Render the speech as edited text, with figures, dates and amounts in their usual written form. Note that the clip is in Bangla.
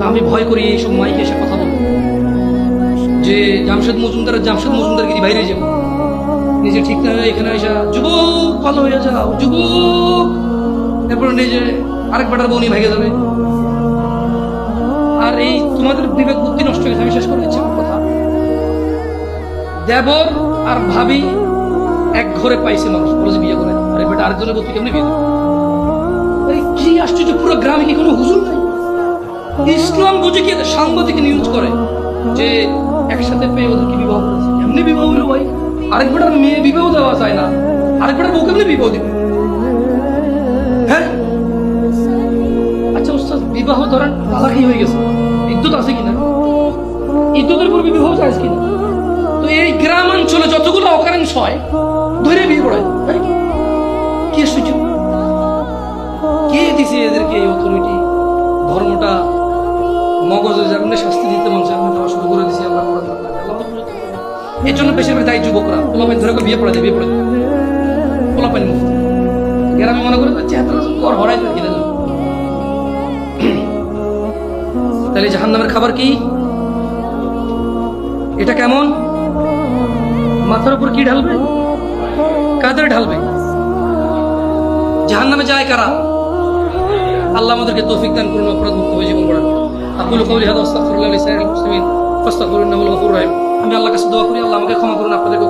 আমি ভয় করি এইসব মাইকে এসে কথা বলবো যে জামশেদ মজুমদারগিরি বাইরে যাবো, নিজে ঠিক না হয়ে এখানে এসে যুবক ভালো হয়ে যাও যুবক, এরপরে নিজে আরেক বেটার বউনি ভেঙে যাবে। আর এই তোমাদের বিবেক বুদ্ধি নষ্ট হয়ে গেছে। আমি শেষ করে দিচ্ছি আমার কথা। দেবর আর ভাবি এক ঘরে পাইছে মানুষ, বলেছে বিয়ে করে, আর বেটা আরেকজনের বউ কেমনি বিয়ে দেবে? কি আশ্চর্য, পুরো গ্রামে কি কোনো হুজুর নাই? ইসলাম বুঝে কি সাংবাদিক নিউজ করে যে একসাথে পেয়ে ওদেরকে বিবাহ করেছে? এমনি বিবাহ হলো ভাই, আরেক বেটার মেয়ে বিবাহ দেওয়া যায় না, আরেক বেটার বউ কেমনি বিবাহ দিবে? হ্যাঁ আচ্ছা উস্তাদ, বিবাহ ধরেন তালাকি হয়ে গেছে, ইদ্যুৎ আছে কিনা? ইদ্যুতের পর বিবাহ যায় কিনা? তো এই গ্রামাঞ্চলে যতগুলো অকারেন্স হয় ধরে বিয়ে পড়ায়, কে সুযোগ, কে দিছে এদেরকে এই অথরিটি? ধর্মটা মগজে যেমন শাস্তি দিতে মন সেমন দেওয়া শুরু করে দিছি আমরা। এর জন্য বেশিরভাগ দায়ী যুবকরা পোলাপাইন ধরে বিয়ে পড়াতে পোলাপাইন মুক্ত। এর আমি মনে করি কর হরাই কিনে দেবো। তাহলে জাহান্নামের খাবার কি? এটা কেমন? মাথার উপর কি ঢালবে? কাদের ঢালবে? জাহান্নামে যায় কারা? আল্লাহ আমাদেরকে তৌফিক দান করুন অপরাধ মুক্ত হয়ে জীবন গড়ার। আকুলু কাউলি হাযা ওয়াস্তাগফিরুল্লাহ লিসাইরিল মুসলিমিন ফাস্তাগফিরুহু ইন্নাহু হুল গফুরুর রাহিম। আমি আল্লাহর কাছে দোয়া করি, আল্লাহ আমাকে ক্ষমা করুন, আপনাদেরকে